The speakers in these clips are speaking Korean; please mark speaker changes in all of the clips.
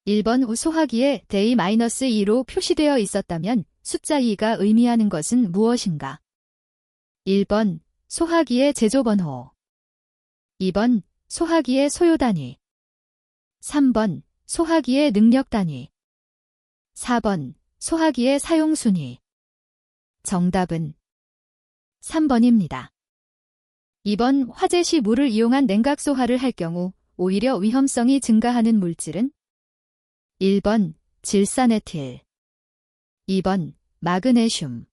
Speaker 1: 1번 소화기에 Day-2로 표시되어 있었다면 숫자 2가 의미하는 것은 무엇인가? 1번 소화기의 제조번호, 2번 소화기의 소요단위, 3번 소화기의 능력단위, 4번 소화기의 사용순위. 정답은 3번입니다. 2번 화재 시 물을 이용한 냉각소화를 할 경우 오히려 위험성이 증가하는 물질은 1번 질산에틸, 2번 마그네슘,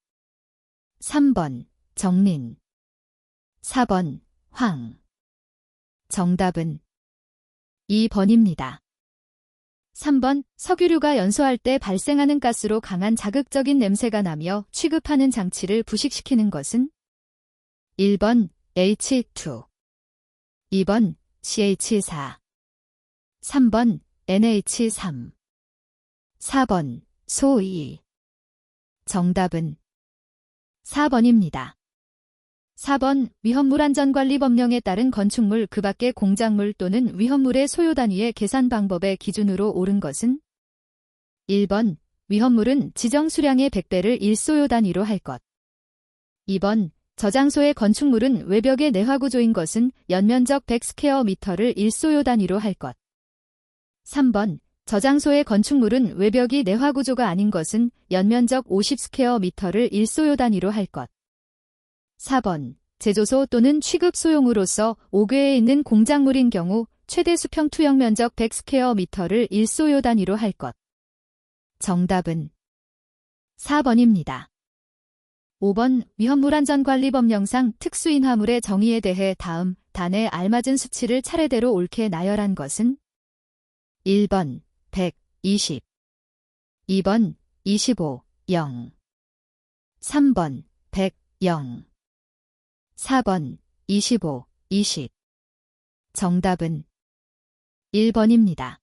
Speaker 1: 3번 정린, 4번 황. 정답은 2번입니다. 3번 석유류가 연소할 때 발생하는 가스로 강한 자극적인 냄새가 나며 취급하는 장치를 부식시키는 것은 1번 H2, 2번 CH4, 3번 NH3, 4번 소2. 정답은 4번입니다. 4번 위험물안전관리법령에 따른 건축물 그 밖의 공작물 또는 위험물의 소요 단위의 계산 방법의 기준으로 옳은 것은 1번 위험물은 지정 수량의 100배를 1소요 단위로 할 것, 2번 저장소의 건축물은 외벽의 내화구조인 것은 연면적 100스퀘어미터를 1소요 단위로 할 것, 3번 저장소의 건축물은 외벽이 내화구조가 아닌 것은 연면적 50스퀘어미터를 1소요 단위로 할 것, 4번 제조소 또는 취급 소용으로서 5궤에 있는 공작물인 경우 최대 수평 투영 면적 100스퀘어미터를 1소요 단위로 할 것. 정답은 4번입니다. 5번 위험물안전관리법령상 특수인화물의 정의에 대해 다음 단에 알맞은 수치를 차례대로 옳게 나열한 것은 1번 100, 20, 2번 25, 0, 3번 100, 0, 4번 25, 20. 정답은 1번입니다.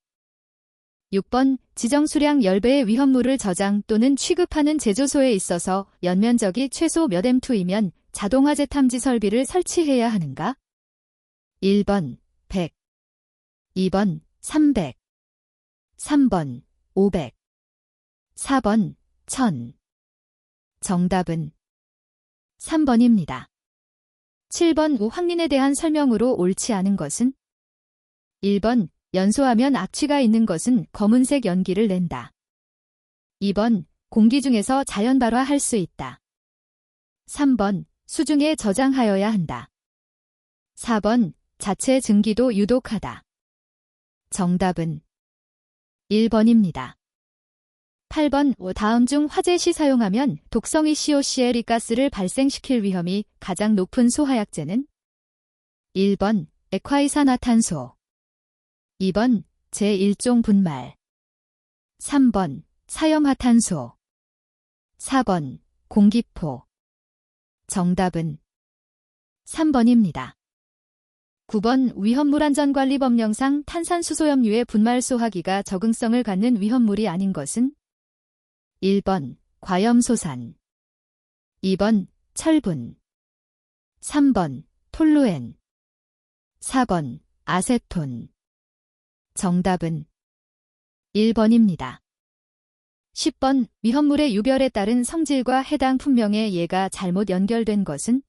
Speaker 1: 6번 지정 수량 10배의 위험물을 저장 또는 취급하는 제조소에 있어서 연면적이 최소 몇 M2이면 자동화재 탐지 설비를 설치해야 하는가? 1번 100, 2번 300, 3번 500, 4번 1000. 정답은 3번입니다. 7번 확린에 대한 설명으로 옳지 않은 것은 1번 연소하면 악취가 있는 것은 검은색 연기를 낸다. 2번 공기 중에서 자연 발화할 수 있다. 3번 수중에 저장하여야 한다. 4번 자체 증기도 유독하다. 정답은 1번입니다. 8번 다음 중 화재 시 사용하면 독성이 COCl 가스를 발생시킬 위험이 가장 높은 소화약제는 1번 액화이산화탄소, 2번 제1종 분말, 3번 사염화탄소, 4번 공기포. 정답은 3번입니다. 9번 위험물안전관리법령상 탄산수소염류의 분말 소화기가 적응성을 갖는 위험물이 아닌 것은 1번 과염소산, 2번 철분, 3번 톨루엔, 4번 아세톤. 정답은 1번입니다. 10번 위험물의 유별에 따른 성질과 해당 품명의 예가 잘못 연결된 것은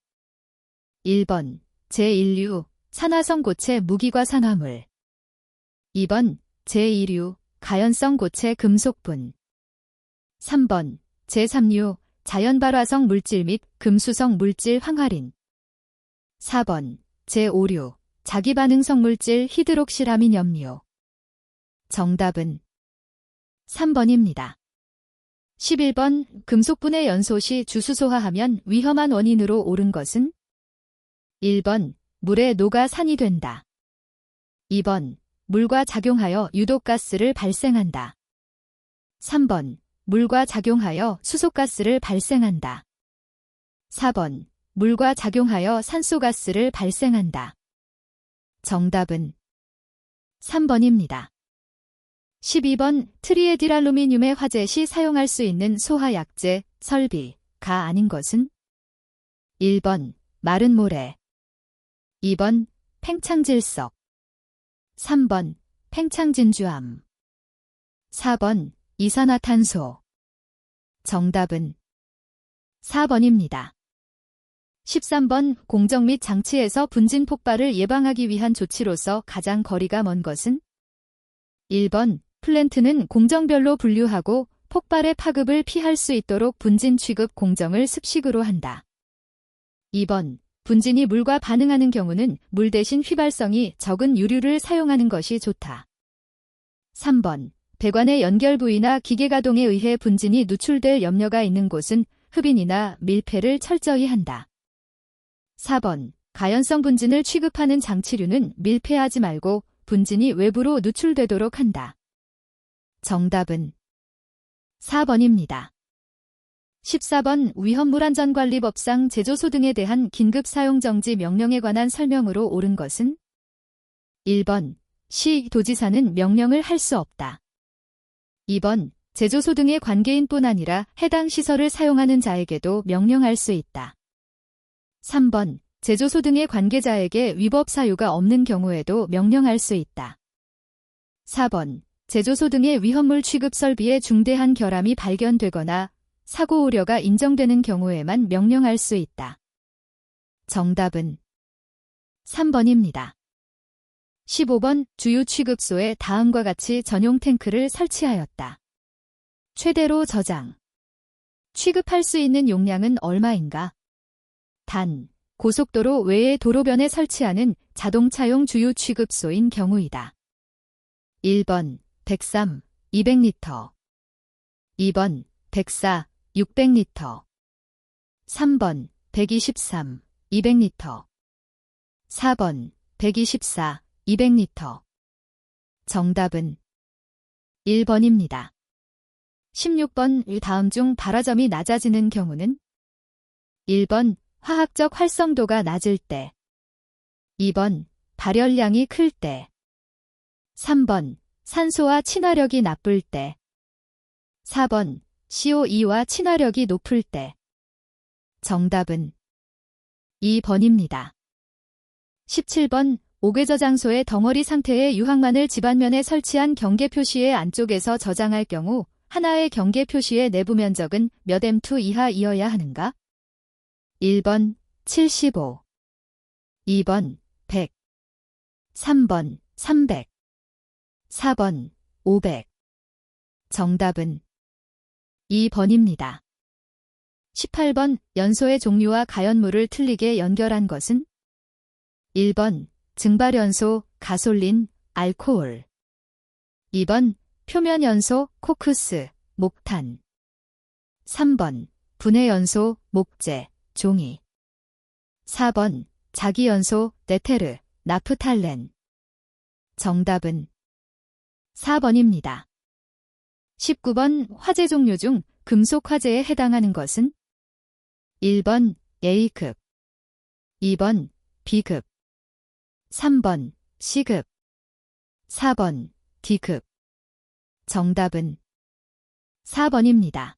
Speaker 1: 1번 제1류 산화성 고체 무기과산화물, 2번 제2류 가연성 고체 금속분, 3번 제3류 자연발화성 물질 및 금수성 물질 황화린, 4번 제5류 자기반응성 물질 히드록실아민 염료. 정답은 3번입니다. 11번 금속분의 연소 시 주수소화하면 위험한 원인으로 옳은 것은 1번 물에 녹아 산이 된다. 2번 물과 작용하여 유독가스를 발생한다. 3번 물과 작용하여 수소가스를 발생한다. 4번 물과 작용하여 산소가스를 발생한다. 정답은 3번입니다. 12번 트리에틸알루미늄의 화재 시 사용할 수 있는 소화약제, 설비가 아닌 것은 1번 마른 모래, 2번 팽창질석, 3번 팽창진주암. 4번 이산화탄소. 정답은 4번입니다. 13번 공정 및 장치에서 분진 폭발을 예방하기 위한 조치로서 가장 거리가 먼 것은? 1번 플랜트는 공정별로 분류하고 폭발의 파급을 피할 수 있도록 분진 취급 공정을 습식으로 한다. 2번 분진이 물과 반응하는 경우는 물 대신 휘발성이 적은 유류를 사용하는 것이 좋다. 3번 배관의 연결 부위나 기계 가동에 의해 분진이 누출될 염려가 있는 곳은 흡인이나 밀폐를 철저히 한다. 4번 가연성 분진을 취급하는 장치류는 밀폐하지 말고 분진이 외부로 누출되도록 한다. 정답은 4번입니다. 14번 위험물안전관리법상 제조소 등에 대한 긴급 사용 정지 명령에 관한 설명으로 옳은 것은? 1번 시 도지사는 명령을 할 수 없다. 2번 제조소 등의 관계인뿐 아니라 해당 시설을 사용하는 자에게도 명령할 수 있다. 3번 제조소 등의 관계자에게 위법 사유가 없는 경우에도 명령할 수 있다. 4번 제조소 등의 위험물 취급 설비에 중대한 결함이 발견되거나 사고 우려가 인정되는 경우에만 명령할 수 있다. 정답은 3번입니다. 15번 주유 취급소에 다음과 같이 전용 탱크를 설치하였다. 최대로 저장. 취급할 수 있는 용량은 얼마인가? 단, 고속도로 외의 도로변에 설치하는 자동차용 주유 취급소인 경우이다. 1번 103, 200리터. 2번 104, 600리터. 3번 123, 200리터. 4번 124, 200리터. 정답은 1번입니다. 16번 다음 중 발화점이 낮아지는 경우는? 1번 화학적 활성도가 낮을 때. 2번 발열량이 클 때. 3번 산소와 친화력이 나쁠 때. 4번 CO2와 친화력이 높을 때. 정답은 2번입니다. 17번 옥외저장소의 덩어리 상태의 유황만을 집안면에 설치한 경계 표시의 안쪽에서 저장할 경우 하나의 경계 표시의 내부 면적은 몇 M2 이하이어야 하는가? 1번 75, 2번 100, 3번 300, 4번 500. 정답은 2번입니다. 18번 연소의 종류와 가연물을 틀리게 연결한 것은? 1번 증발연소, 가솔린, 알코올. 2번 표면연소, 코크스, 목탄. 3번 분해연소, 목재, 종이. 4번 자기연소, 네테르, 나프탈렌. 정답은 4번입니다. 19번 화재 종류 중 금속 화재에 해당하는 것은? 1번 A급, 2번 B급, 3번 C급, 4번 D급. 정답은 4번입니다.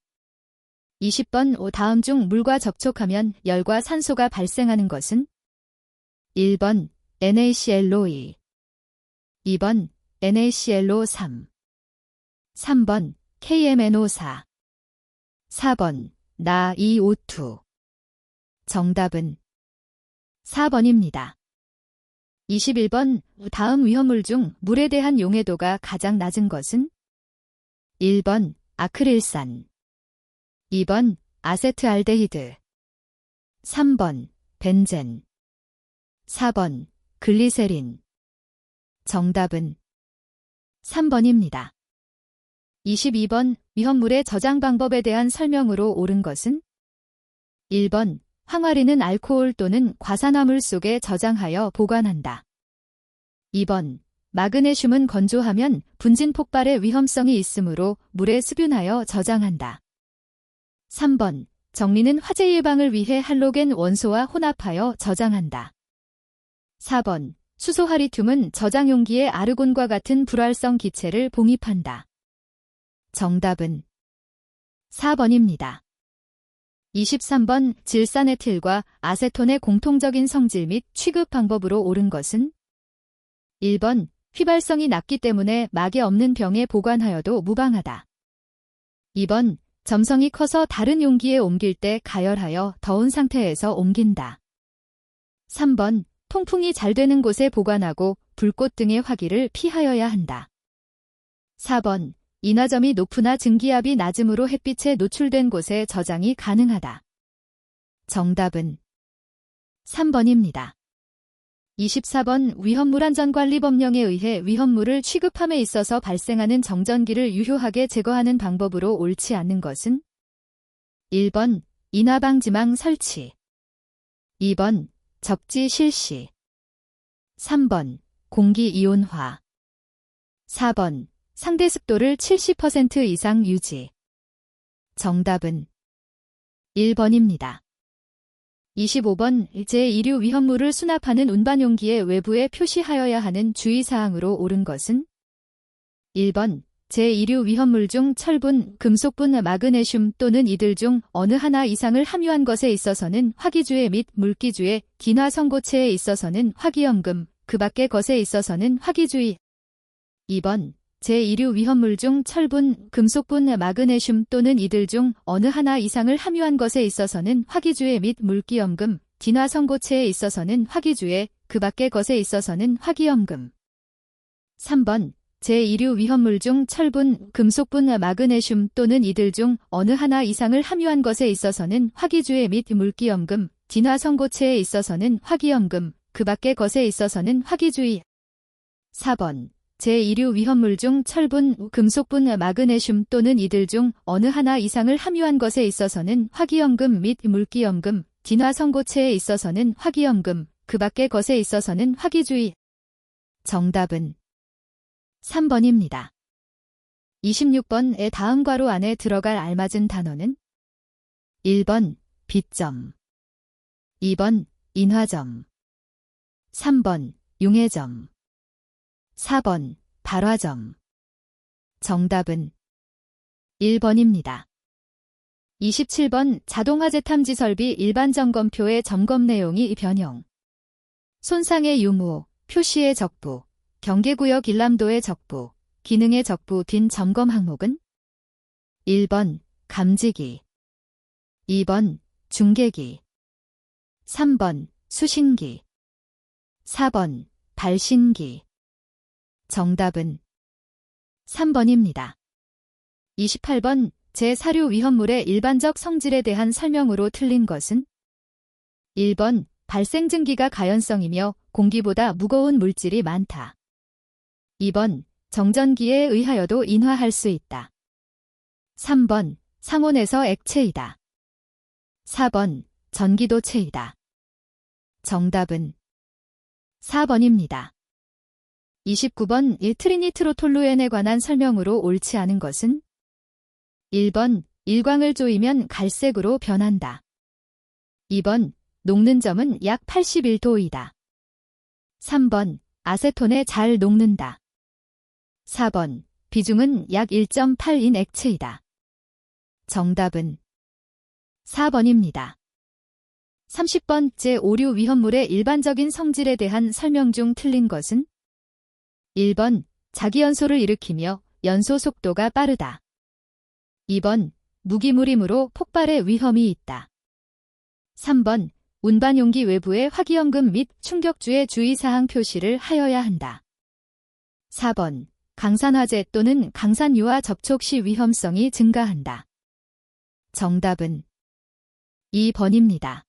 Speaker 1: 20번 다음 중 물과 접촉하면 열과 산소가 발생하는 것은? 1번 NaClO2, 2번 NaClO3, 3번 KMNO4, 4번 나2O2. 정답은 4번입니다. 21번 다음 위험물 중 물에 대한 용해도가 가장 낮은 것은? 1번 아크릴산, 2번 아세트알데히드, 3번 벤젠, 4번 글리세린. 정답은 3번입니다. 22번 위험물의 저장 방법에 대한 설명으로 옳은 것은? 1번 항아리는 알코올 또는 과산화물 속에 저장하여 보관한다. 2번 마그네슘은 건조하면 분진 폭발의 위험성이 있으므로 물에 수분하여 저장한다. 3번 정리는 화재 예방을 위해 할로겐 원소와 혼합하여 저장한다. 4번 수소하리튬은 저장 용기에 아르곤과 같은 불활성 기체를 봉입한다. 정답은 4번입니다. 23번 질산에틸과 아세톤의 공통적인 성질 및 취급 방법으로 옳은 것은? 1번 휘발성이 낮기 때문에 막에 없는 병에 보관하여도 무방하다. 2번, 점성이 커서 다른 용기에 옮길 때 가열하여 더운 상태에서 옮긴다. 3번, 통풍이 잘 되는 곳에 보관하고 불꽃 등의 화기를 피하여야 한다. 4번, 인화점이 높으나 증기압이 낮음으로 햇빛에 노출된 곳에 저장이 가능하다. 정답은 3번입니다. 24번 위험물안전관리법령에 의해 위험물을 취급함에 있어서 발생하는 정전기를 유효하게 제거하는 방법으로 옳지 않는 것은 1번 인화방지망 설치 2번 적지 실시 3번 공기이온화 4번 상대 습도를 70% 이상 유지 정답은 1번입니다. 25번 제1류 위험물을 수납하는 운반용기의 외부에 표시하여야 하는 주의사항으로 옳은 것은 1번 제1류 위험물 중 철분, 금속분, 마그네슘 또는 이들 중 어느 하나 이상을 함유한 것에 있어서는 화기주의 및 물기주의, 기나 성고체에 있어서는 화기염금, 그 밖의 것에 있어서는 화기주의 2번 제1류 위험물 중 철분, 금속분, 마그네슘 또는 이들 중 어느 하나 이상을 함유한 것에 있어서는 화기주의 및 물기염금, 기나 성고체에 있어서는 화기주의, 그 밖의 것에 있어서는 화기염금 3번 제1류 위험물 중 철분, 금속분, 마그네슘 또는 이들 중 어느 하나 이상을 함유한 것에 있어서는 화기주의 및 물기염금, 기나 성고체에 있어서는 화기염금, 그 밖의 것에 있어서는 화기주의 4번 제1류 위험물 중 철분, 금속분, 마그네슘 또는 이들 중 어느 하나 이상을 함유한 것에 있어서는 화기염금 및 물기염금, 기나 성고체에 있어서는 화기염금, 그 밖의 것에 있어서는 화기주의 정답은 3번입니다. 26번의 다음 괄호 안에 들어갈 알맞은 단어는 1번 빛점 2번 인화점 3번 융해점 4번 발화점 정답은 1번입니다. 27번 자동화재 탐지 설비 일반 점검표의 점검 내용이 변형 손상의 유무, 표시의 적부, 경계구역 일람도의 적부, 기능의 적부 딘 점검 항목은 1번 감지기 2번 중계기 3번 수신기 4번 발신기 정답은 3번입니다. 28번 제4류 위험물의 일반적 성질에 대한 설명으로 틀린 것은 1번 발생 증기가 가연성이며 공기보다 무거운 물질이 많다. 2번 정전기에 의하여도 인화할 수 있다. 3번 상온에서 액체이다. 4번 전기도체이다. 정답은 4번입니다. 29번 트리니트로톨루엔에 관한 설명으로 옳지 않은 것은 1번 일광을 조이면 갈색으로 변한다. 2번 녹는 점은 약 81도이다. 3번 아세톤에 잘 녹는다. 4번 비중은 약 1.8인 액체이다. 정답은 4번입니다. 30번째 오류 위험물의 일반적인 성질에 대한 설명 중 틀린 것은 1번 자기연소를 일으키며 연소 속도가 빠르다. 2번 무기물이므로 폭발의 위험이 있다. 3번 운반용기 외부에 화기염금 및 충격주의 주의사항 표시를 하여야 한다. 4번 강산화재 또는 강산유화 접촉 시 위험성이 증가한다. 정답은 2번입니다.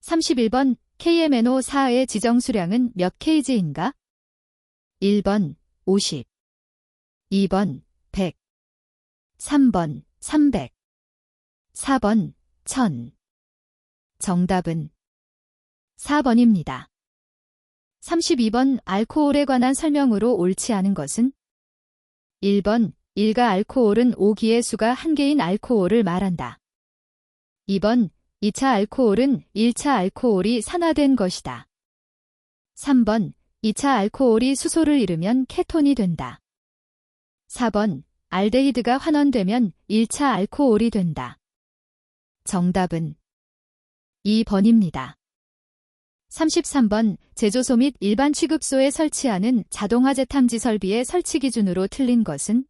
Speaker 1: 31번 KMNO4의 지정 수량은 몇 kg인가? 1번 50 2번 100 3번 300 4번 1000 정답은 4번입니다. 32번 알코올에 관한 설명으로 옳지 않은 것은 1번 일가 알코올은 5기의 수가 1개인 알코올을 말한다. 2번 2차 알코올은 1차 알코올이 산화된 것이다. 3번 2차 알코올이 수소를 이루면 케톤이 된다. 4번 알데히드가 환원되면 1차 알코올이 된다. 정답은 2번입니다. 33번 제조소 및 일반 취급소에 설치하는 자동화재 탐지 설비의 설치 기준으로 틀린 것은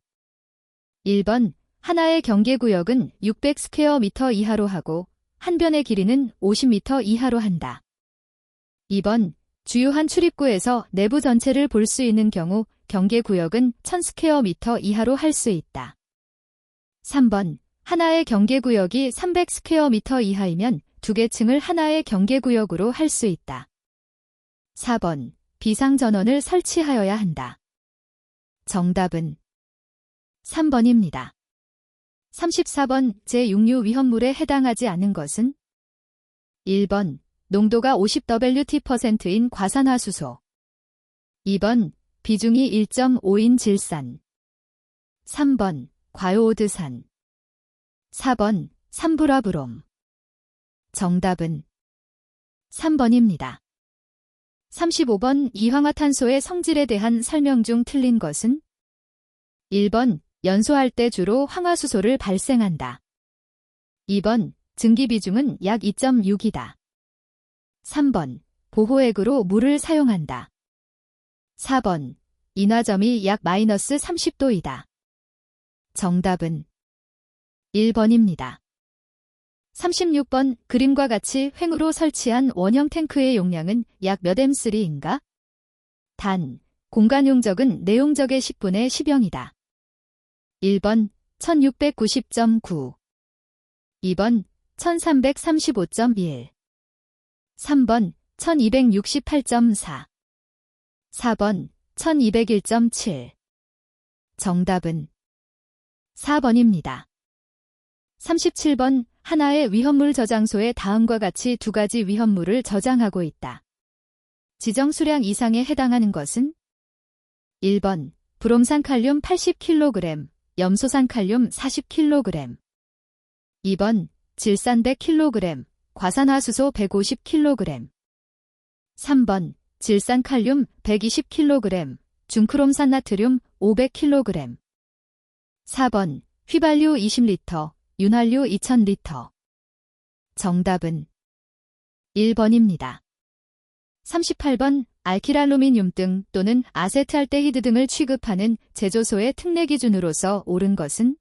Speaker 1: 1번 하나의 경계구역은 600 스퀘어미터 이하로 하고 한 변의 길이는 50m 이하로 한다. 2번 주요한 출입구에서 내부 전체를 볼 수 있는 경우 경계구역은 1000 스퀘어미터 이하로 할 수 있다. 3번 하나의 경계구역이 300 스퀘어미터 이하이면 두 개 층을 하나의 경계구역으로 할 수 있다. 4번 비상전원을 설치하여야 한다. 정답은 3번입니다. 34번 제6류 위험물에 해당하지 않은 것은 1번 농도가 50WT%인 과산화수소 2번 비중이 1.5인 질산 3번 과요오드산 4번 삼불화브롬 정답은 3번입니다. 35번 이황화탄소의 성질에 대한 설명 중 틀린 것은 1번 연소할 때 주로 황화수소를 발생한다. 2번 증기 비중은 약 2.6이다. 3번 보호액으로 물을 사용한다. 4번 인화점이 약 마이너스 30도이다. 정답은 1번입니다. 36번 그림과 같이 횡으로 설치한 원형 탱크의 용량은 약 몇 M3인가? 단, 공간 용적은 내용적의 10분의 10영이다. 1번 1690.9 2번 1335.1 3번 1268.4 4번 1201.7 정답은 4번입니다. 37번 하나의 위험물 저장소에 다음과 같이 두 가지 위험물을 저장하고 있다. 지정 수량 이상에 해당하는 것은 1번 브롬산 칼륨 80kg, 염소산 칼륨 40kg 2번 질산 100kg, 과산화수소 150kg 3번 질산 칼륨 120kg, 중크롬산 나트륨 500kg 4번 휘발유 20리터, 윤활유 2000리터 정답은 1번입니다. 38번 알키랄루미늄 등 또는 아세트알데히드 등을 취급하는 제조소의 특례 기준으로서 옳은 것은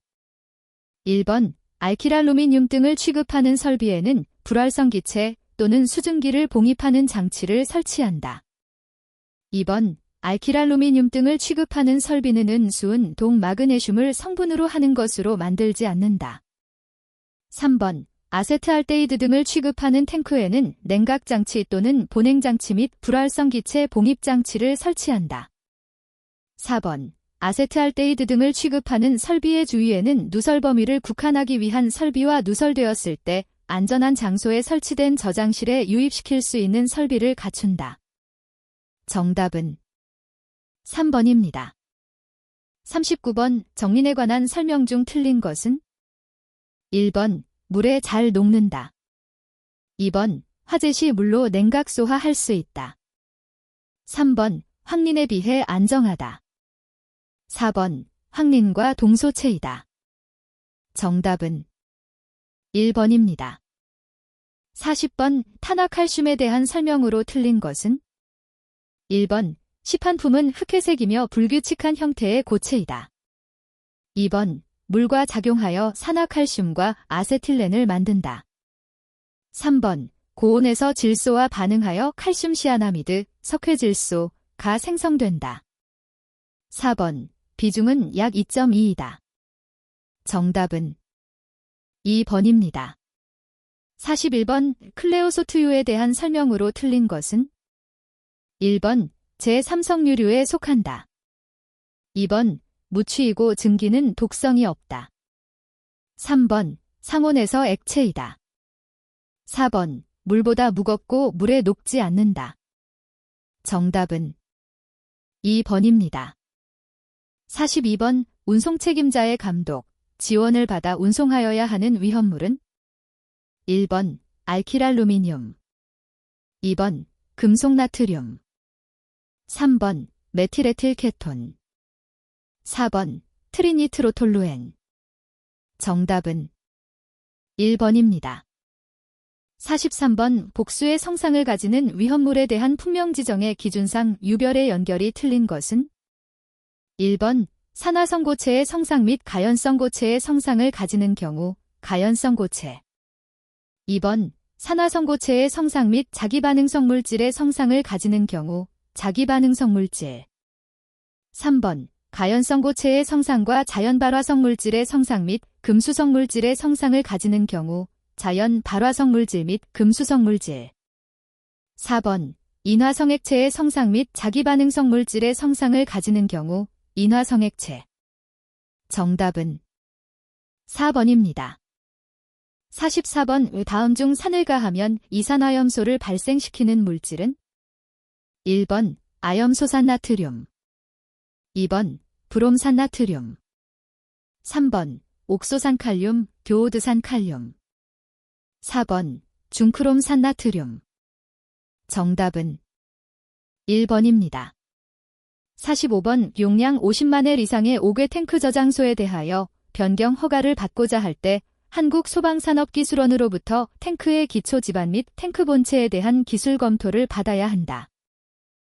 Speaker 1: 1번 알키랄루미늄 등을 취급하는 설비에는 불활성 기체 또는 수증기를 봉입하는 장치를 설치한다. 2번 알키랄루미늄 등을 취급하는 설비는 은수은 동마그네슘을 성분으로 하는 것으로 만들지 않는다. 3번 아세트알데히드 등을 취급하는 탱크에는 냉각장치 또는 보냉장치 및 불활성 기체 봉입장치를 설치한다. 4번 아세트알데히드 등을 취급하는 설비의 주위에는 누설 범위를 국한하기 위한 설비와 누설되었을 때 안전한 장소에 설치된 저장실에 유입시킬 수 있는 설비를 갖춘다. 정답은 3번입니다. 39번 정린에 관한 설명 중 틀린 것은 1번 물에 잘 녹는다. 2번 화재 시 물로 냉각 소화할 수 있다. 3번 황린에 비해 안정하다. 4번 황린과 동소체이다. 정답은 1번입니다. 40번 탄화칼슘에 대한 설명으로 틀린 것은 1번 시판품은 흑회색이며 불규칙한 형태의 고체이다. 2번 물과 작용하여 산화칼슘과 아세틸렌을 만든다. 3번 고온에서 질소와 반응하여 칼슘 시아나미드, 석회질소가 생성된다. 4번 비중은 약 2.2이다. 정답은 2번입니다. 41번 클레오소트유에 대한 설명으로 틀린 것은 1번 제3성유류에 속한다. 2번 무취이고 증기는 독성이 없다. 3번 상온에서 액체이다. 4번 물보다 무겁고 물에 녹지 않는다. 정답은 2번입니다. 42번 운송 책임자의 감독, 지원을 받아 운송하여야 하는 위험물은 1번 알키랄루미늄 2번 금속나트륨 3번 메틸에틸케톤 4번 트리니트로톨루엔 정답은 1번입니다. 43번 복수의 성상을 가지는 위험물에 대한 품명 지정의 기준상 유별의 연결이 틀린 것은 1번 산화성 고체의 성상 및 가연성 고체의 성상을 가지는 경우 가연성 고체 2번 산화성 고체의 성상 및 자기반응성 물질의 성상을 가지는 경우 자기반응성 물질 3번 가연성 고체의 성상과 자연발화성 물질의 성상 및 금수성 물질의 성상을 가지는 경우 자연 발화성 물질 및 금수성 물질 4번 인화성 액체의 성상 및 자기반응성 물질의 성상을 가지는 경우 인화성 액체 정답은 4번입니다. 44번 다음 중 산을 가하면 이산화염소를 발생시키는 물질은 1번 아염소산나트륨 2번 브롬산나트륨 3번 옥소산칼륨, 교오드산칼륨 4번 중크롬산나트륨 정답은 1번입니다. 45번 용량 50만 엘 이상의 5개 탱크 저장소에 대하여 변경 허가를 받고자 할 때 한국소방산업기술원으로부터 탱크의 기초 지반 및 탱크 본체에 대한 기술 검토를 받아야 한다.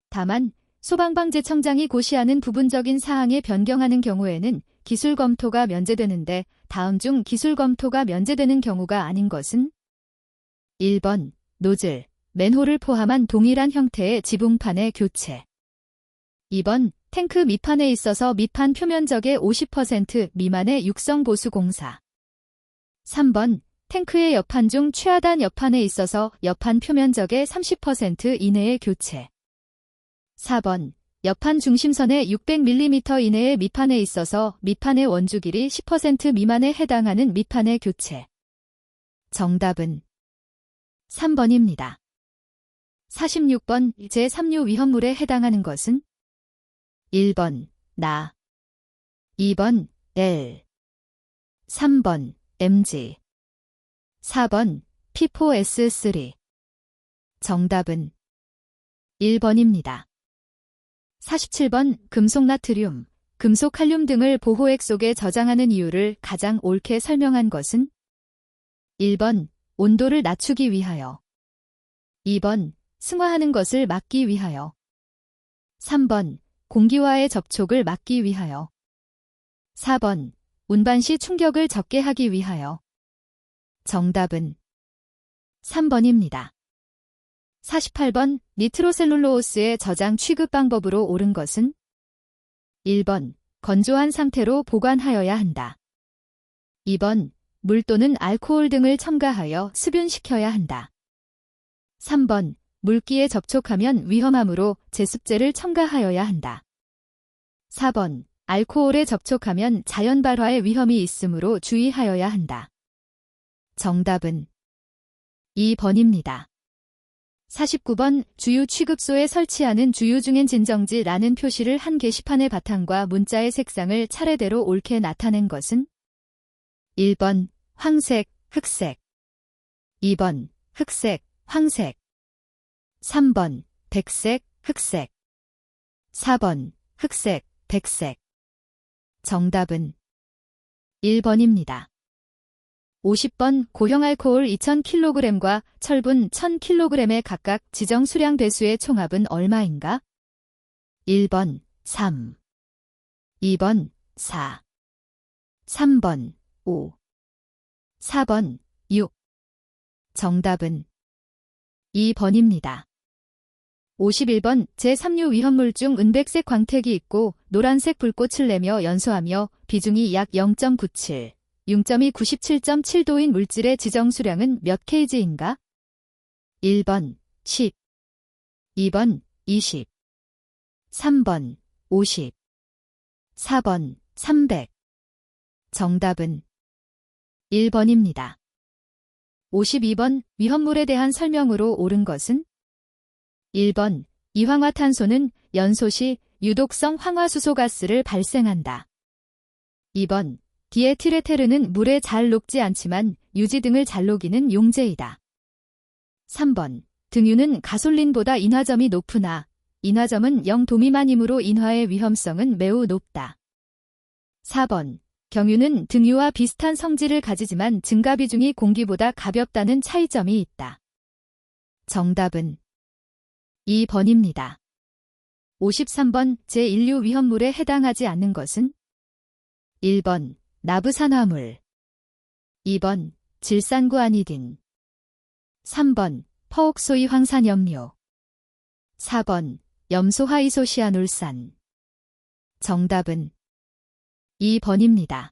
Speaker 1: 다만 소방방재청장이 고시하는 부분적인 사항에 변경하는 경우에는 기술 검토가 면제되는데 다음 중 기술 검토가 면제되는 경우가 아닌 것은 1번 노즐, 맨홀을 포함한 동일한 형태의 지붕판의 교체 2번 탱크 밑판에 있어서 밑판 표면적의 50% 미만의 육성 보수 공사 3번 탱크의 옆판 중 최하단 옆판에 있어서 옆판 표면적의 30% 이내의 교체 4번 옆판 중심선의 600mm 이내의 밑판에 있어서 밑판의 원주 길이 10% 미만에 해당하는 밑판의 교체 정답은 3번입니다. 46번 제3류 위험물에 해당하는 것은 1번 나 2번 L 3번 MG 4번 P4S3 정답은 1번입니다. 47번 금속나트륨, 금속칼륨 등을 보호액 속에 저장하는 이유를 가장 옳게 설명한 것은 1번 온도를 낮추기 위하여 2번 승화하는 것을 막기 위하여 3번 공기와의 접촉을 막기 위하여 4번 운반 시 충격을 적게 하기 위하여 정답은 3번입니다. 48번 니트로셀룰로오스의 저장 취급 방법으로 옳은 것은 1번 건조한 상태로 보관하여야 한다. 2번 물 또는 알코올 등을 첨가하여 습윤시켜야 한다. 3번 물기에 접촉하면 위험하므로 제습제를 첨가하여야 한다. 4번 알코올에 접촉하면 자연발화의 위험이 있으므로 주의하여야 한다. 정답은 2번입니다. 49번 주유 취급소에 설치하는 주유중엔 진정지라는 표시를 한 게시판의 바탕과 문자의 색상을 차례대로 옳게 나타낸 것은 1번 황색, 흑색 2번 흑색, 황색 3번 백색, 흑색 4번 흑색, 백색 정답은 1번입니다. 50번 고형 알코올 2000kg과 철분 1000kg의 각각 지정 수량 배수의 총합은 얼마인가? 1번 3 2번 4 3번 5 4번 6 정답은 2번입니다. 51번 제3류 위험물 중 은백색 광택이 있고 노란색 불꽃을 내며 연소하며 비중이 약 0.97, 6점이 97.7도인 물질의 지정 수량은 몇 kg인가? 1번 10, 2번 20, 3번 50, 4번 300. 정답은 1번입니다. 52번 위험물에 대한 설명으로 옳은 것은 1번 이황화탄소는 연소 시 유독성 황화수소가스를 발생한다. 2번 디에틸에테르는 물에 잘 녹지 않지만 유지 등을 잘 녹이는 용제이다. 3번 등유는 가솔린보다 인화점이 높으나 인화점은 0도 미만이므로 인화의 위험성은 매우 높다. 4번 경유는 등유와 비슷한 성질을 가지지만 증가 비중이 공기보다 가볍다는 차이점이 있다. 정답은 2번입니다. 53번 제1류 위험물에 해당하지 않는 것은 1번 나부산화물 2번 질산구아니딘 3번 퍼옥소이 황산염료 4번 염소화이소시아놀산 정답은 2번입니다.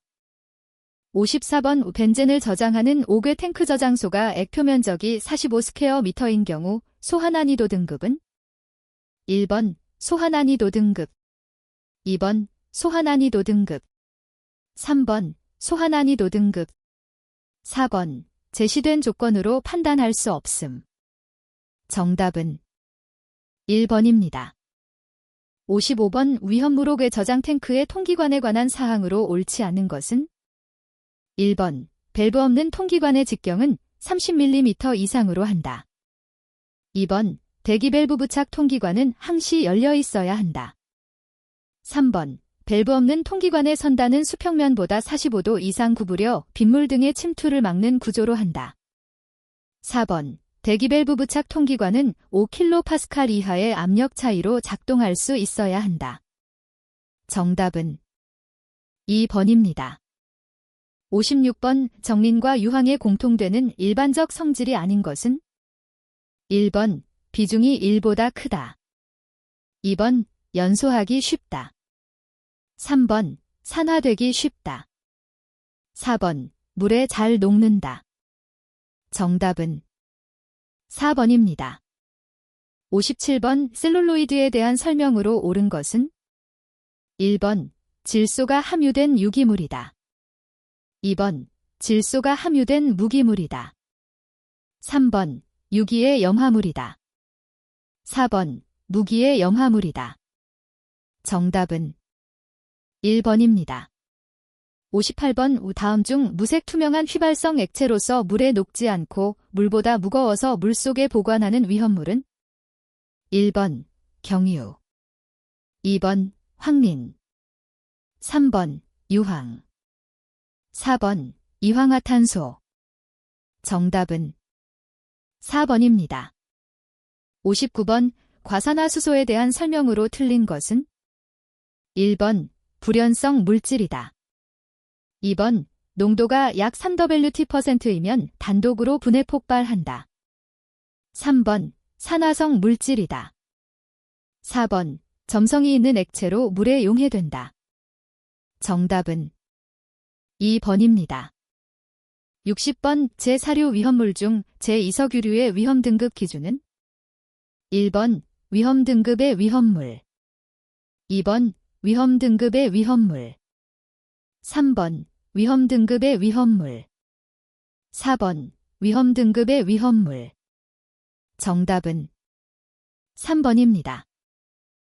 Speaker 1: 54번 벤젠을 저장하는 5개 탱크 저장소가 액표 면적이 45스퀘어미터인 경우 소화난이도 등급은 1번 소화난이도 등급 2번 소화난이도 등급 3번 소화난이도 등급 4번 제시된 조건으로 판단할 수 없음. 정답은 1번입니다. 55번 위험물 5개 저장 탱크의 통기관에 관한 사항으로 옳지 않은 것은 1번 밸브 없는 통기관의 직경은 30mm 이상으로 한다. 2번 대기 밸브 부착 통기관은 항시 열려 있어야 한다. 3번 밸브 없는 통기관의 선단은 수평면보다 45도 이상 구부려 빗물 등의 침투를 막는 구조로 한다. 4번 대기 밸브 부착 통기관은 5kPa 이하의 압력 차이로 작동할 수 있어야 한다. 정답은 2번입니다. 56번 정린과 유황에 공통되는 일반적 성질이 아닌 것은 1번 비중이 1보다 크다. 2번 연소하기 쉽다. 3번 산화되기 쉽다. 4번 물에 잘 녹는다. 정답은 4번입니다. 57번 셀룰로이드에 대한 설명으로 옳은 것은 1번 질소가 함유된 유기물이다. 2번 질소가 함유된 무기물이다. 3번 유기의 염화물이다. 4번 무기의 염화물이다. 정답은 1번입니다. 58번 다음 중 무색 투명한 휘발성 액체로서 물에 녹지 않고 물보다 무거워서 물속에 보관하는 위험물은 1번 경유 2번 황린 3번 유황 4번 이황화탄소 정답은 4번입니다. 59번 과산화수소에 대한 설명으로 틀린 것은 1번 불연성 물질이다. 2번 농도가 약 3WT%이면 단독으로 분해 폭발한다. 3번 산화성 물질이다. 4번 점성이 있는 액체로 물에 용해된다. 정답은 2번입니다. 60번 제4류 위험물 중 제2석유류의 위험 등급 기준은 1번 위험 등급의 위험물 2번 위험 등급의 위험물 3번 위험 등급의 위험물 4번 위험 등급의 위험물 정답은 3번입니다.